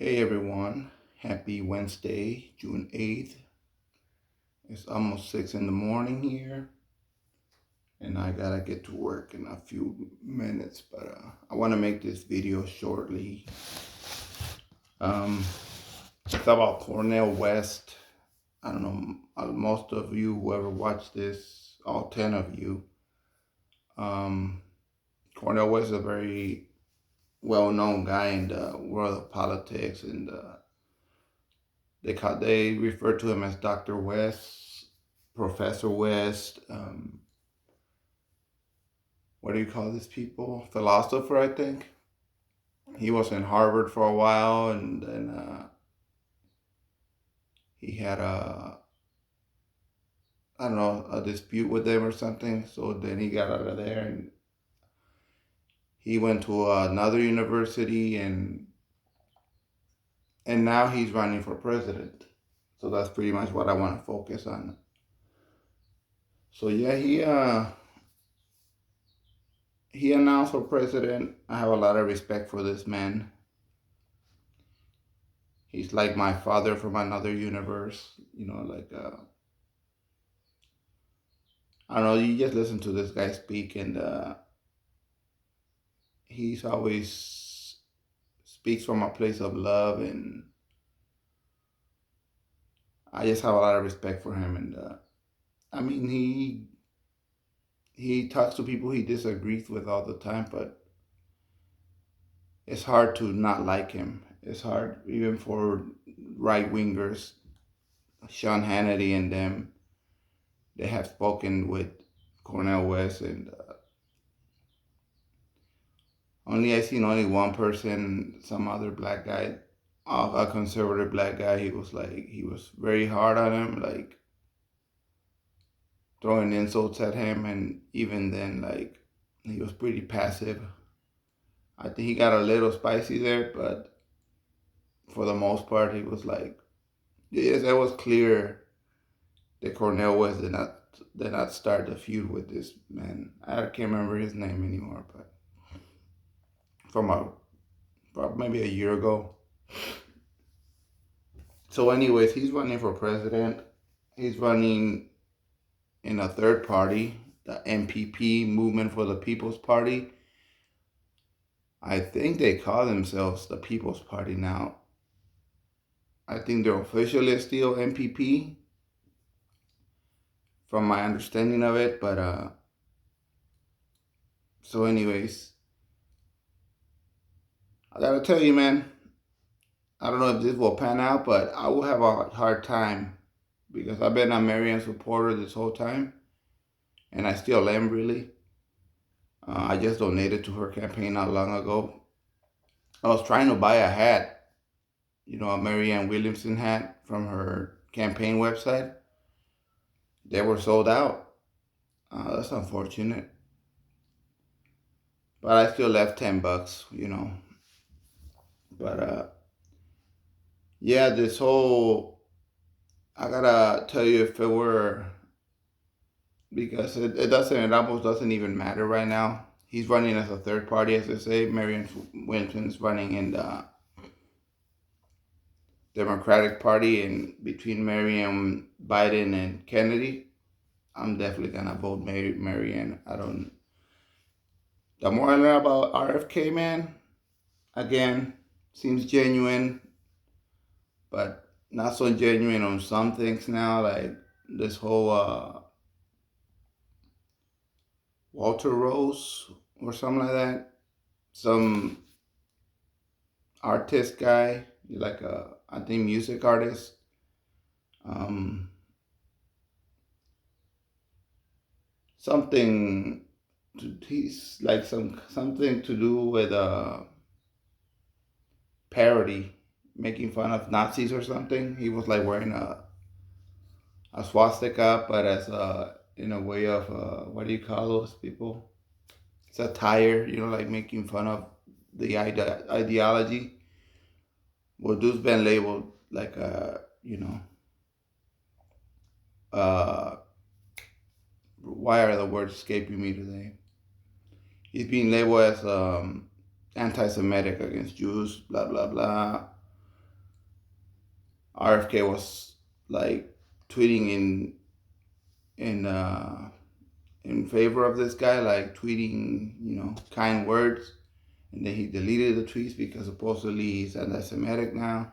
Hey everyone, happy Wednesday, June 8th. It's almost 6 in the morning here, and I gotta get to work in a few minutes, but I want to make this video shortly. It's about Cornel West. I don't know, most of you, whoever watched this, all 10 of you, Cornel West is a very well-known guy in the world of politics, and they refer to him as Dr. West, Professor West. What do you call these people? Philosopher, I think. He was in Harvard for a while, and then he had I don't know, a dispute with them or something. So then he got out of there, and he went to another university, and now he's running for president. So that's pretty much what I want to focus on. So yeah, he announced for president. I have a lot of respect for this man. He's like my father from another universe, I don't know, you just listen to this guy speak, and he's always speaks from a place of love, and I just have a lot of respect for him. And I mean, he talks to people he disagrees with all the time, but it's hard to not like him. It's hard even for right wingers, Sean Hannity and them. They have spoken with Cornel West, and I seen only one person, some other black guy, a conservative black guy. He was very hard on him, like throwing insults at him, and even then, like, he was pretty passive. I think he got a little spicy there, but for the most part, he was like, yes, it was clear that Cornel West did not start the feud with this man. I can't remember his name anymore, but from maybe a year ago. So anyways, he's running for president. He's running in a third party, the MPP, Movement for the People's Party. I think they call themselves the People's Party now. I think they're officially still MPP, from my understanding of it. But so anyways, I gotta tell you, man, I don't know if this will pan out, but I will have a hard time, because I've been a Marianne supporter this whole time, and I still am, really. I just donated to her campaign not long ago. I was trying to buy a hat, a Marianne Williamson hat from her campaign website. They were sold out. That's unfortunate. But I still left $10, But yeah, this whole, I gotta tell you, if it were, because it almost doesn't even matter right now. He's running as a third party, as I say. Marianne Williamson's running in the Democratic Party, and between Marianne, Biden, and Kennedy, I'm definitely gonna vote Marianne. The more I learn about RFK, man, again, seems genuine, but not so genuine on some things now, like this whole Walter Rose or something like that. Some artist guy, like I think music artist. Something he's like something to do with parody, making fun of Nazis or something. He was like wearing a swastika, but as in a way of what do you call those people? Satire, like making fun of the ideology. Well, dude's been labeled like uh, why are the words escaping me today? He's being labeled as anti-Semitic, against Jews, blah blah blah. RFK was like tweeting in in favor of this guy, like tweeting, kind words, and then he deleted the tweets because supposedly he's anti-Semitic now.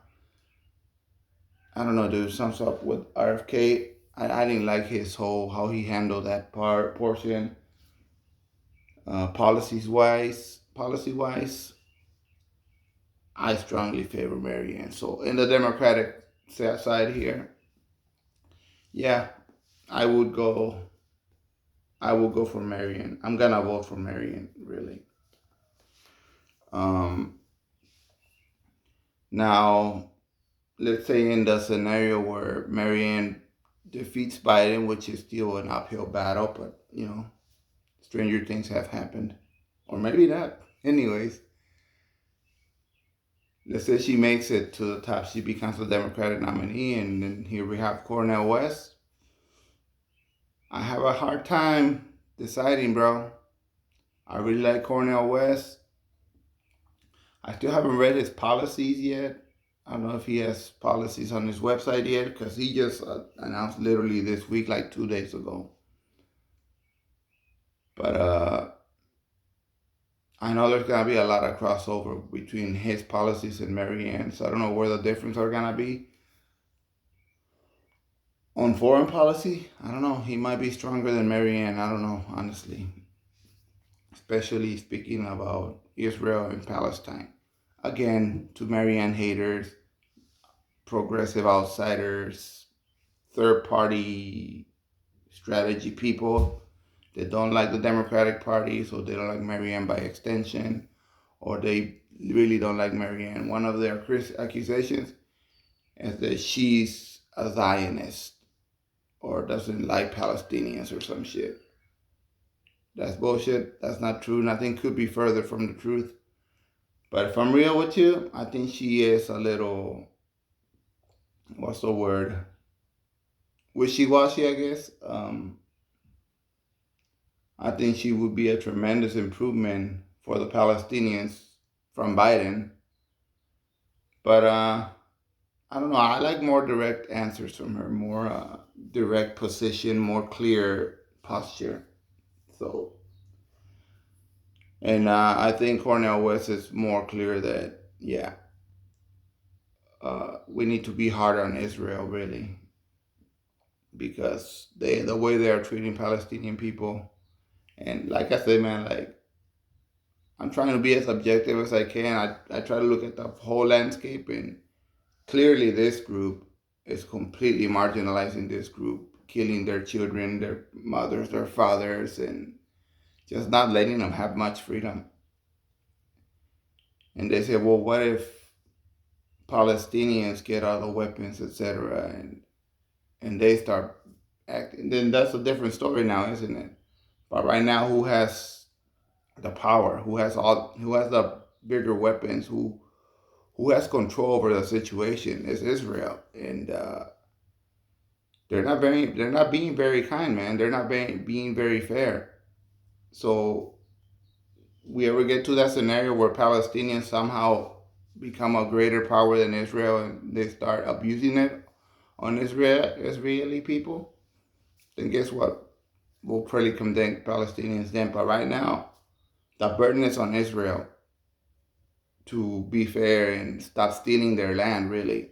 I don't know, dude. Some stuff with RFK. I didn't like his whole how he handled that portion. Policy wise, I strongly favor Marianne. So in the Democratic side here, yeah, I would go. I will go for Marianne. I'm gonna vote for Marianne, really. Um, Now, let's say in the scenario where Marianne defeats Biden, which is still an uphill battle, but stranger things have happened, or maybe not. Anyways, let's say she makes it to the top, she becomes the Democratic nominee, and then here we have Cornel West. I have a hard time deciding, bro. I really like Cornel West. I still haven't read his policies yet. I don't know if he has policies on his website yet, because he just announced literally this week, like 2 days ago. But I know there's going to be a lot of crossover between his policies and Marianne, so I don't know where the difference are going to be. On foreign policy, I don't know. He might be stronger than Marianne. I don't know, honestly. Especially speaking about Israel and Palestine. Again, to Marianne haters, progressive outsiders, third-party strategy people that don't like the Democratic Party, so they don't like Marianne by extension, or they really don't like Marianne. One of their accusations is that she's a Zionist or doesn't like Palestinians or some shit. That's bullshit. That's not true. Nothing could be further from the truth. But if I'm real with you, I think she is a little, what's the word? Wishy-washy, I guess. I think she would be a tremendous improvement for the Palestinians from Biden. But I don't know. I like more direct answers from her, more direct position, more clear posture. So, and I think Cornel West is more clear that, yeah, we need to be harder on Israel, really, because the way they are treating Palestinian people, and like I said, man, like, I'm trying to be as objective as I can. I try to look at the whole landscape, and clearly this group is completely marginalizing this group, killing their children, their mothers, their fathers, and just not letting them have much freedom. And they say, well, what if Palestinians get all the weapons, etc., and they start acting? Then that's a different story now, isn't it? But right now, who has the power? Who has the bigger weapons? Who has control over the situation? Is Israel, and they're not being very kind, man. They're not being very fair. So we ever get to that scenario where Palestinians somehow become a greater power than Israel, and they start abusing it on Israeli people, then guess what? We'll probably condemn Palestinians then. But right now, the burden is on Israel to be fair and stop stealing their land, really.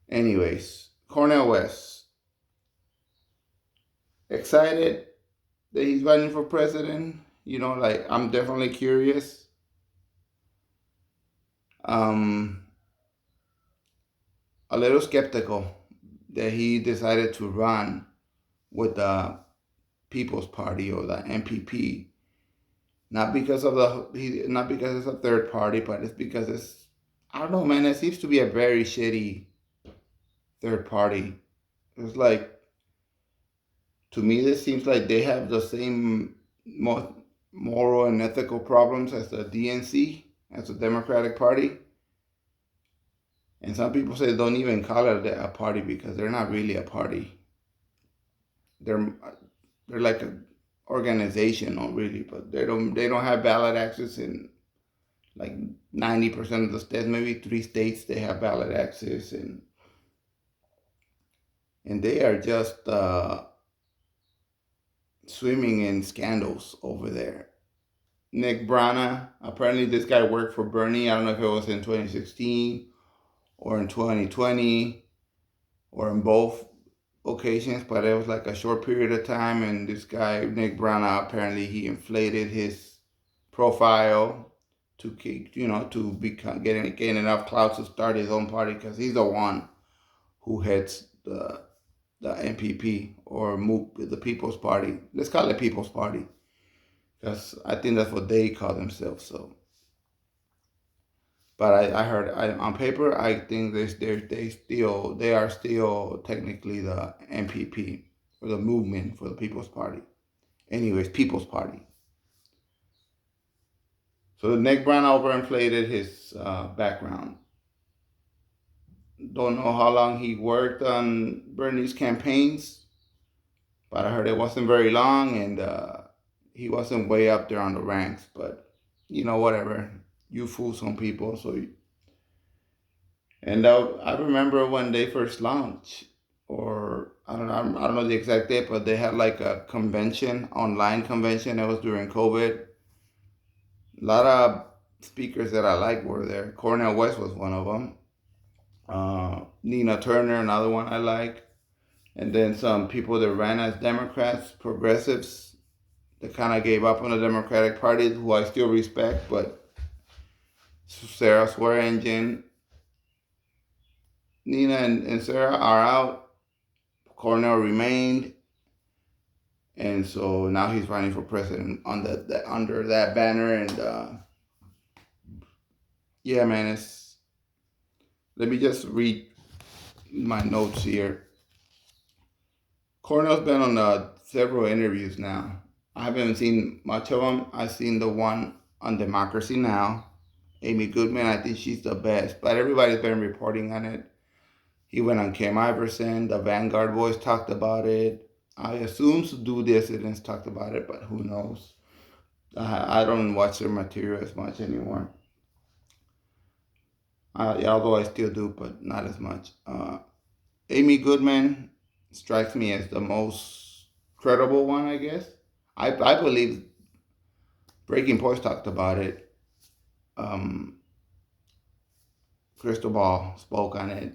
Anyways, Cornel West, excited that he's running for president. Like, I'm definitely curious. A little skeptical that he decided to run with the People's Party or the MPP. Not because it's a third party, but it's because I don't know, man. It seems to be a very shitty third party. It's like, to me, this seems like they have the same moral and ethical problems as the DNC, as the Democratic Party. And some people say don't even call it a party because they're not really a party. They're like an organization, not really, but they don't have ballot access in like 90% of the states. Maybe 3 states they have ballot access, and and they are just swimming in scandals over there. Nick Brana, apparently this guy worked for Bernie. I don't know if it was in 2016 or in 2020 or in both occasions, but it was like a short period of time. And this guy, Nick Brana, apparently he inflated his profile to keep, to become gain enough clout to start his own party, because he's the one who heads the MPP, or the People's Party. Let's call it People's Party, because I think that's what they call themselves. So, but I heard, on paper, I think they are still technically the MPP, or the Movement for the People's Party. Anyways, People's Party. So Nick Brown overinflated his background. Don't know how long he worked on Bernie's campaigns, but I heard it wasn't very long, and he wasn't way up there on the ranks. But whatever. You fool some people. And I remember when they first launched, or I don't know the exact date, but they had like a convention, online convention. It was during COVID. A lot of speakers that I like were there. Cornel West was one of them. Nina Turner, another one I like. And then some people that ran as Democrats, progressives, that kind of gave up on the Democratic Party, who I still respect, but Sarah Swearingen, Nina and Sarah are out. Cornel remained. And so now he's running for president under that banner. And yeah, man, let me just read my notes here. Cornel's been on several interviews now. I haven't seen much of them. I've seen the one on Democracy Now! Amy Goodman, I think she's the best, but everybody's been reporting on it. He went on Kim Iverson. The Vanguard Boys talked about it. I assume Do Dissidents talked about it, but who knows? I don't watch their material as much anymore. Although I still do, but not as much. Amy Goodman strikes me as the most credible one, I guess. I believe Breaking Points talked about it. Crystal Ball spoke on it.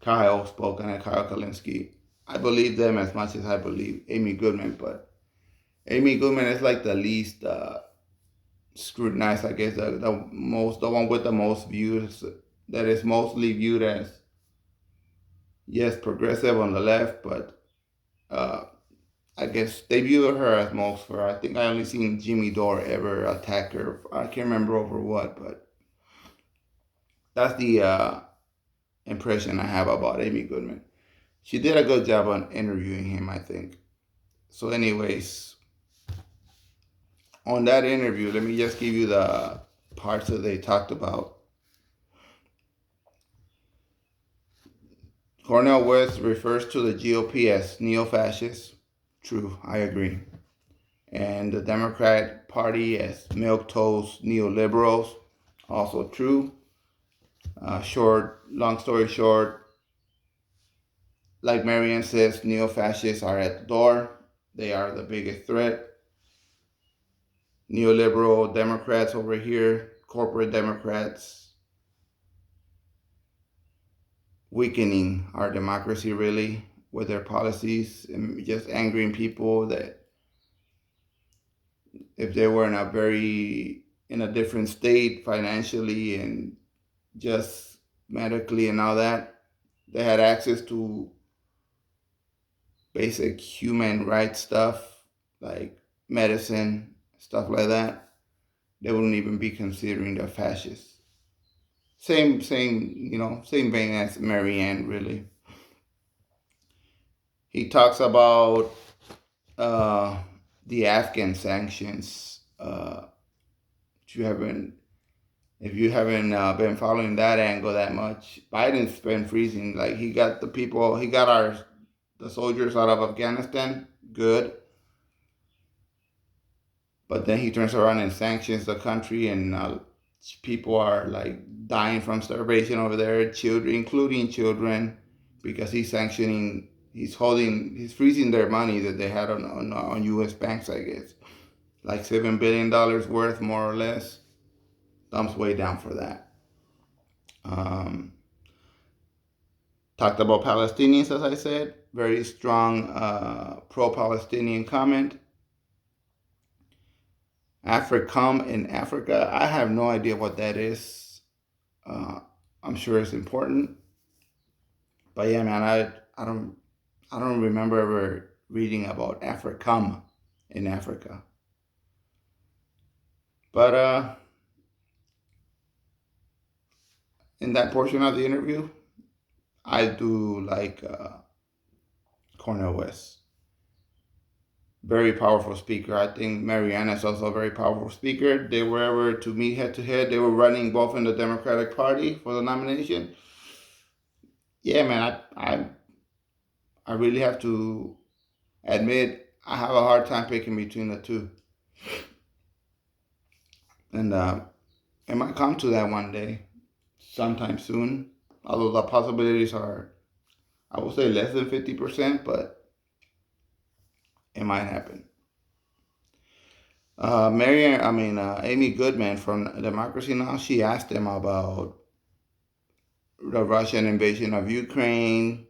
Kyle spoke on it, Kyle Kalinske. I believe them as much as I believe Amy Goodman, but Amy Goodman is like the least scrutinized, I guess, the one with the most views, that is mostly viewed as, yes, progressive on the left, but I guess they view her as most for, I think I only seen Jimmy Dore ever attack her. I can't remember over what, but that's the impression I have about Amy Goodman. She did a good job on interviewing him, I think. So anyways, on that interview, let me just give you the parts that they talked about. Cornel West refers to the GOP as neo-fascist. True, I agree. And the Democrat Party as milquetoast neoliberals. Also true. Long story short, like Marianne says, neo-fascists are at the door. They are the biggest threat. Neoliberal Democrats over here, corporate Democrats, weakening our democracy really with their policies, and just angering people that if they were in a different state financially and just medically and all that, they had access to basic human rights stuff like medicine, stuff like that, they wouldn't even be considering the fascists. Same vein as Marianne, really. He talks about the Afghan sanctions. If you haven't been following that angle that much, Biden's been freezing. Like he got the soldiers out of Afghanistan, good. But then he turns around and sanctions the country, and people are like dying from starvation over there, including children because he's freezing their money that they had on U.S. banks, I guess. Like $7 billion worth, more or less. Thumbs way down for that. Talked about Palestinians, as I said. Very strong pro-Palestinian comment. AFRICOM in Africa. I have no idea what that is. I'm sure it's important. But yeah, man, I don't remember ever reading about AFRICOM in Africa. But in that portion of the interview, I do like Cornel West. Very powerful speaker. I think Marianne is also a very powerful speaker. They were ever to meet head to head. They were running both in the Democratic Party for the nomination. Yeah, man, I really have to admit I have a hard time picking between the two. And it might come to that one day, sometime soon. Although the possibilities are, I would say, less than 50%, but it might happen. Amy Goodman from Democracy Now!, she asked him about the Russian invasion of Ukraine.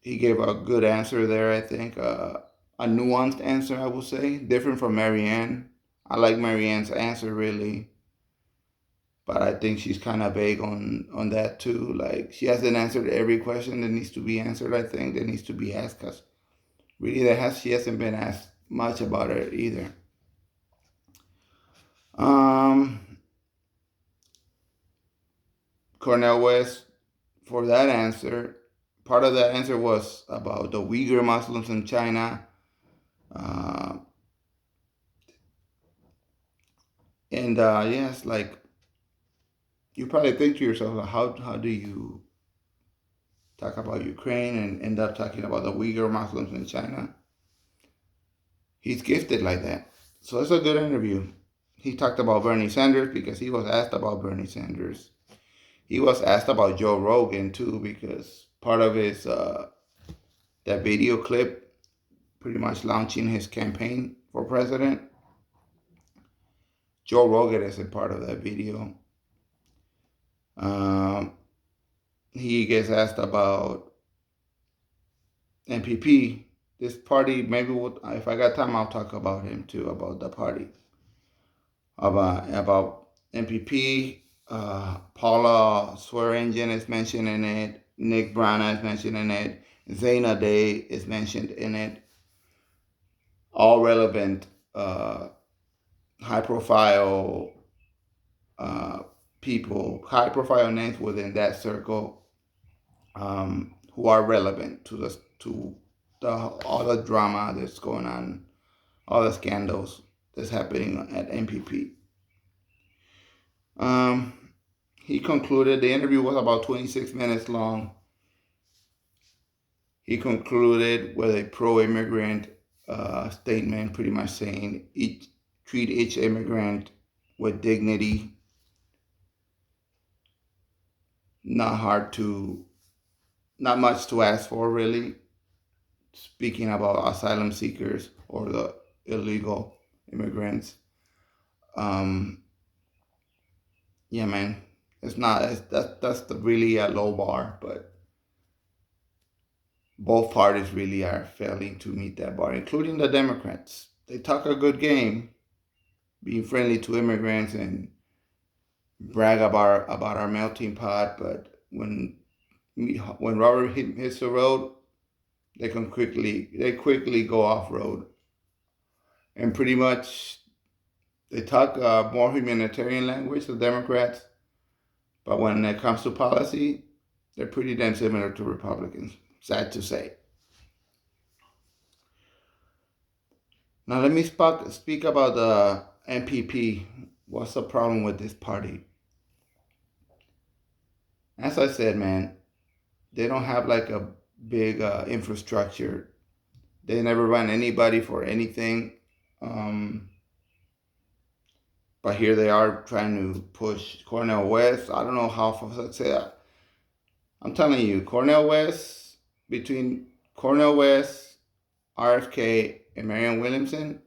He gave a good answer there, I think. A nuanced answer, I would say. Different from Marianne. I like Marianne's answer, really. But I think she's kind of vague on that, too. Like, she hasn't answered every question that needs to be answered, I think, that needs to be asked. Because really, she hasn't been asked much about it either. Cornel West, for that answer, part of that answer was about the Uyghur Muslims in China. Yes, like, you probably think to yourself, how do you talk about Ukraine and end up talking about the Uyghur Muslims in China? He's gifted like that. So it's a good interview. He talked about Bernie Sanders because he was asked about Bernie Sanders. He was asked about Joe Rogan too, because part of his that video clip pretty much launching his campaign for president. Joe Rogan is a part of that video. He gets asked about MPP. This party, maybe if I got time, I'll talk about him too, about the party. About MPP, Paula Swearingen is mentioned in it. Nick Brana is mentioned in it. Zana Day is mentioned in it. All relevant, high-profile people, high-profile names within that circle, who are relevant to all the drama that's going on, all the scandals that's happening at MPP. He concluded, the interview was about 26 minutes long. He concluded with a pro-immigrant statement, pretty much saying, treat each immigrant with dignity. Not much to ask for, really. Speaking about asylum seekers or the illegal immigrants. Yeah, man, that's really a low bar, but both parties really are failing to meet that bar, including the Democrats. They talk a good game, being friendly to immigrants and brag about our melting pot, but when rubber hits the road, they quickly go off road, and pretty much they talk more humanitarian language, the Democrats, but when it comes to policy, they're pretty damn similar to Republicans. Sad to say. Now let me speak about the MPP. What's the problem with this party? As I said, man, they don't have like a big infrastructure. They never run anybody for anything. But here they are trying to push Cornel West. I don't know how successful. I'm telling you, Cornel West, between Cornel West, RFK, and Marianne Williamson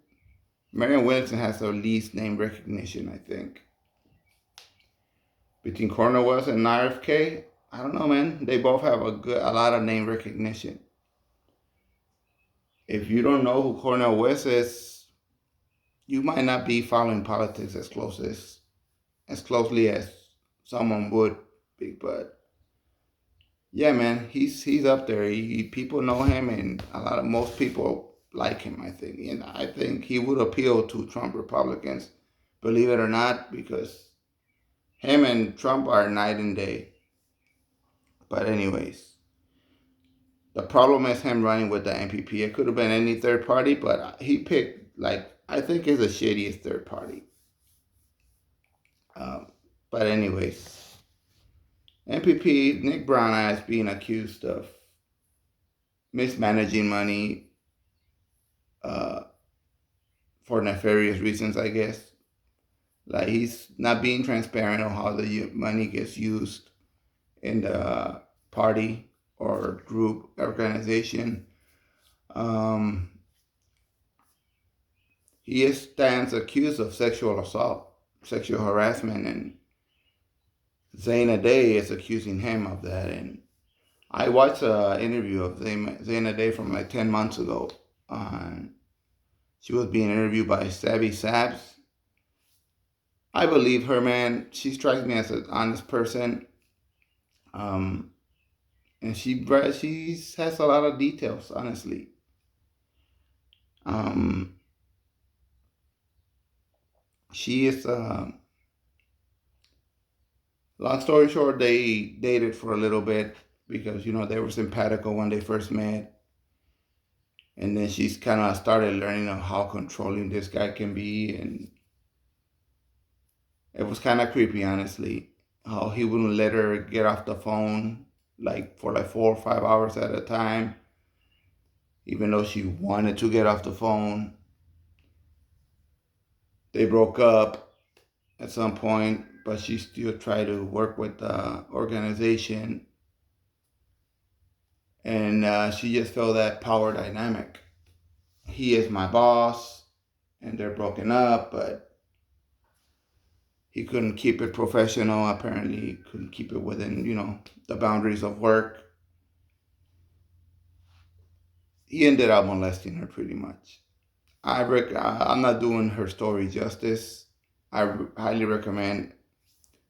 has the least name recognition, I think. Between Cornel West and RFK, I don't know, man. They both have a lot of name recognition. If you don't know who Cornel West is, you might not be following politics as closely as someone would be. But yeah, man, he's up there. People know him, and most people like him. I think, and I think he would appeal to Trump Republicans, believe it or not, because him and Trump are night and day. But anyways, the problem is him running with the MPP. It could have been any third party, but he picked, like, I think is the shadiest third party. But anyways, MPP, Nick Brown is being accused of mismanaging money for nefarious reasons, I guess. Like, he's not being transparent on how the money gets used in the party or group organization. He stands accused of sexual assault, sexual harassment, and Zana Day is accusing him of that. And I watched an interview of Zana Day from like 10 months ago. She was being interviewed by Savvy Sabs. I believe her, man. She strikes me as an honest person. And she has a lot of details, honestly. She is, long story short, they dated for a little bit because, they were simpatico when they first met. And then she's kind of started learning of how controlling this guy can be. And it was kind of creepy, honestly, how he wouldn't let her get off the phone for 4 or 5 hours at a time, even though she wanted to get off the phone. They broke up at some point, but she still tried to work with the organization. And she just felt that power dynamic. He is my boss, and they're broken up, but he couldn't keep it professional. Apparently, he couldn't keep it within, the boundaries of work. He ended up molesting her pretty much. I'm not doing her story justice. I highly recommend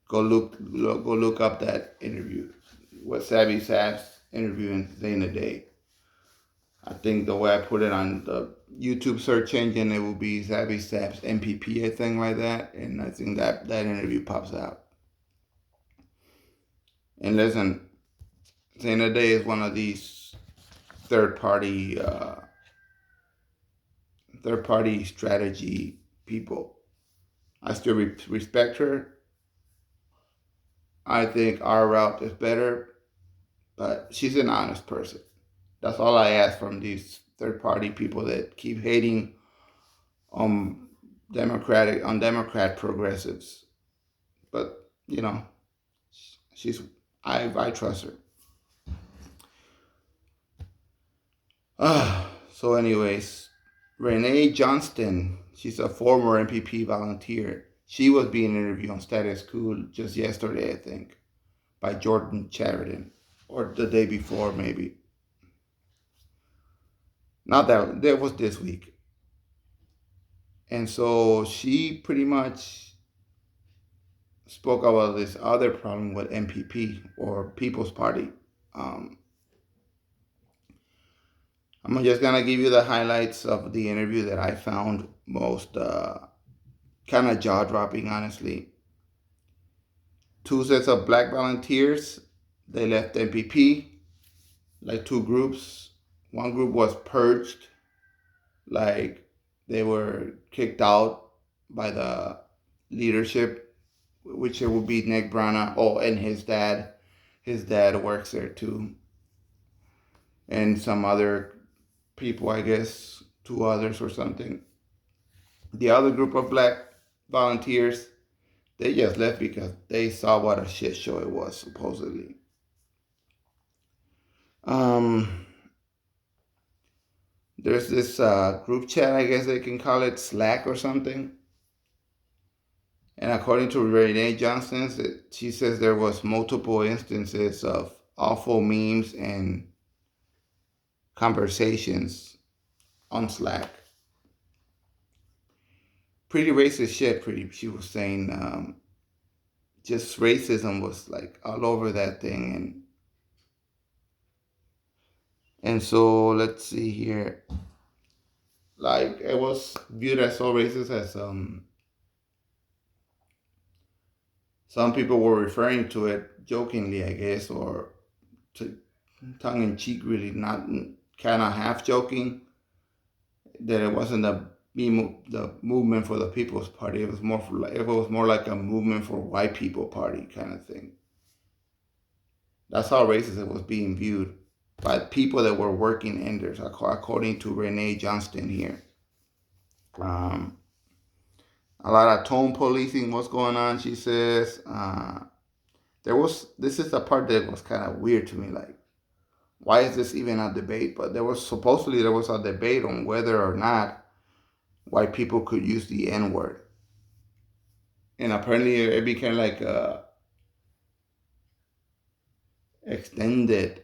go look up that interview, what Savvy Sabs interviewing Zana Day. I think the way I put it on the YouTube search engine, it will be Savvy Sabs MPP, I think, like that. And I think that interview pops out. And listen, Zana Day is one of these third party strategy people. I still respect her. I think our route is better, but she's an honest person. That's all I ask from these third party people that keep hating on Democrat progressives. But I trust her. So anyways, Renee Johnston, she's a former MPP volunteer. She was being interviewed on Status Quo just yesterday, I think, by Jordan Chariton, or the day before, maybe. Not that was this week. And so she pretty much spoke about this other problem with MPP, or People's Party. I'm just gonna give you the highlights of the interview that I found most kind of jaw-dropping, honestly. 2 sets of black volunteers, they left MPP, like 2 groups. One group was purged, like they were kicked out by the leadership, which it would be Nick Brown. Oh, and his dad. His dad works there too. And some other people, I guess, 2 others or something. The other group of black volunteers, they just left because they saw what a shit show it was, supposedly. Um, there's this group chat, I guess they can call it Slack or something. And according to Renee Johnston, she says there was multiple instances of awful memes and conversations on Slack. Pretty racist shit. She was saying just racism was like all over that thing, and so let's see here. Like it was viewed as so racist as some people were referring to it jokingly, I guess, or to tongue in cheek, really, not kind of half joking, that it wasn't the movement for the People's Party. It was more like a movement for white people party kind of thing. That's how racist it was being viewed by people that were working in there, according to Renee Johnston here. Um, a lot of tone policing was going on, she says. This is the part that was kind of weird to me, like, why is this even a debate? But there was a debate on whether or not white people could use the N word, and apparently it became like a extended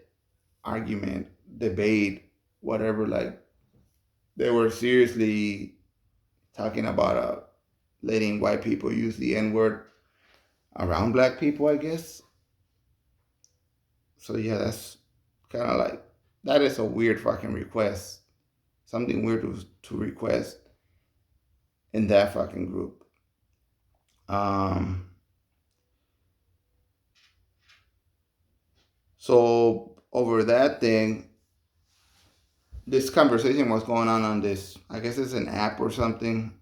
argument, debate, whatever. Like they were seriously talking about letting white people use the N word around black people, I guess. So yeah, that's kind of like that is a weird fucking request. Something weird to request in that fucking group. Um, so over that thing, this conversation was going on this. I guess it's an app or something.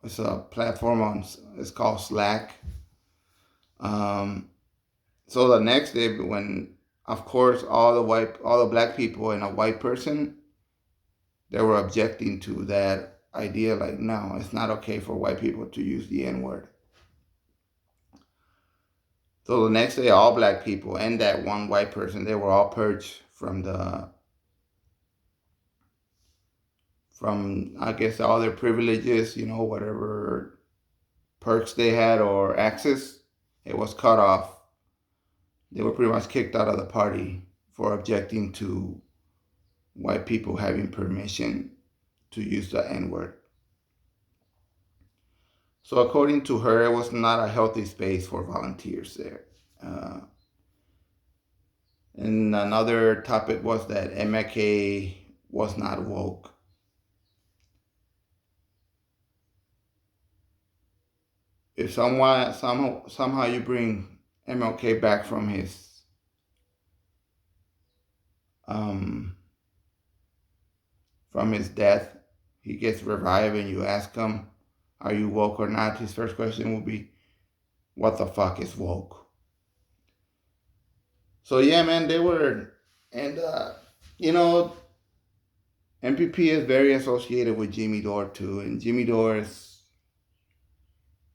It's a platform on. It's called Slack. Um, so the next day, when of course all the black people and a white person, they were objecting to that idea. Like, no, it's not okay for white people to use the N word. So the next day, all black people and that one white person, they were all purged from I guess all their privileges, whatever perks they had or access, it was cut off. They were pretty much kicked out of the party for objecting to white people having permission to use the N word. So according to her, it was not a healthy space for volunteers there. And another topic was that MLK was not woke. If somehow you bring MLK back um, from his death, he gets revived, and you ask him, "Are you woke or not?" His first question will be, "What the fuck is woke?" So yeah, man, they were, and MPP is very associated with Jimmy Dore too, and Jimmy Dore is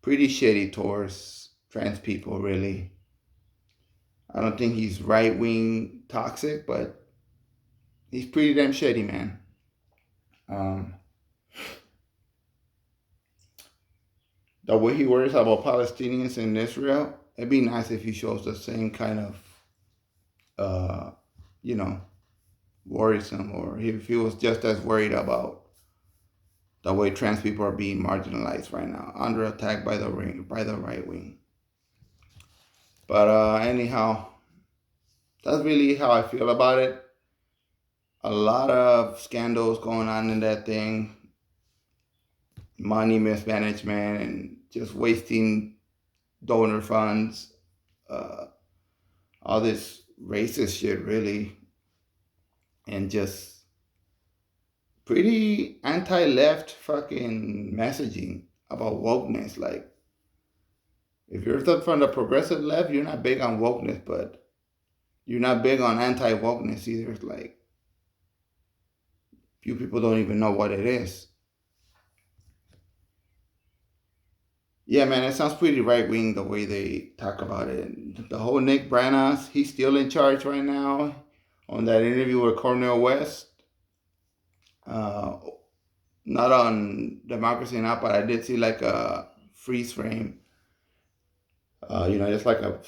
pretty shitty towards trans people, really. I don't think he's right wing toxic, but he's pretty damn shitty, man. The way he worries about Palestinians in Israel, it'd be nice if he shows the same kind of, uh, you know, worrisome, or if he was just as worried about the way trans people are being marginalized right now, under attack by the right wing. But anyhow, that's really how I feel about it. A lot of scandals going on in that thing, money mismanagement, and just wasting donor funds, all this racist shit, really, and just pretty anti-left fucking messaging about wokeness. Like, if you're from the progressive left, you're not big on wokeness, but you're not big on anti-wokeness either. It's like, few people don't even know what it is. Yeah, man, it sounds pretty right wing the way they talk about it. The whole Nick Branagh, he's still in charge right now. on that interview with Cornel West. Uh, Not on Democracy Now!, but I did see like a freeze frame. Just like a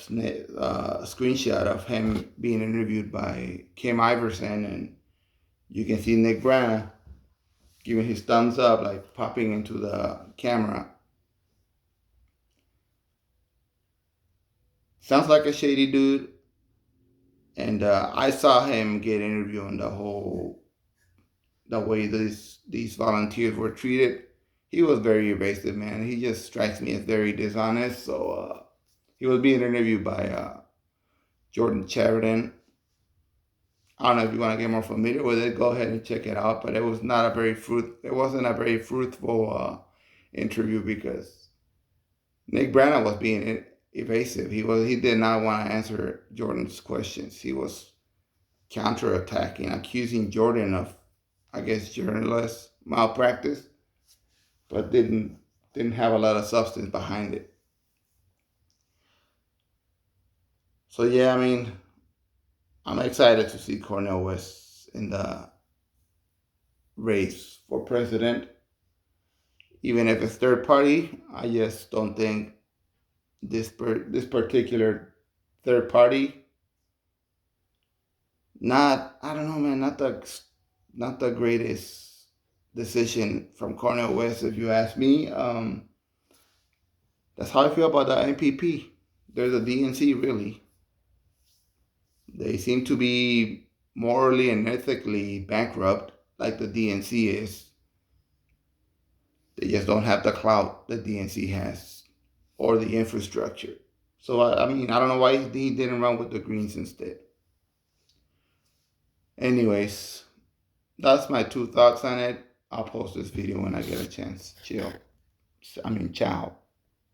screenshot of him being interviewed by Kim Iverson, and you can see Nick Branagh giving his thumbs up, like popping into the camera. Sounds like a shady dude, and I saw him get interviewed on the way these volunteers were treated. He was very evasive, man. He just strikes me as very dishonest. So he was being interviewed by Jordan Sheridan. I don't know if you want to get more familiar with it. Go ahead and check it out. But it was not a very It wasn't a very fruitful interview because Nick Branagh was being evasive. He did not want to answer Jordan's questions. He was counterattacking, accusing Jordan of, I guess, journalist malpractice, but didn't have a lot of substance behind it. So yeah, I mean, I'm excited to see Cornel West in the race for president. Even if it's third party, I just don't think this particular third party. I don't know, man. Not the greatest decision from Cornel West, if you ask me. That's how I feel about the NPP. There's a DNC, really. They seem to be morally and ethically bankrupt, like the DNC is. They just don't have the clout the DNC has or the infrastructure. So, I mean, I don't know why he didn't run with the Greens instead. Anyways, that's my 2 thoughts on it. I'll post this video when I get a chance. Ciao.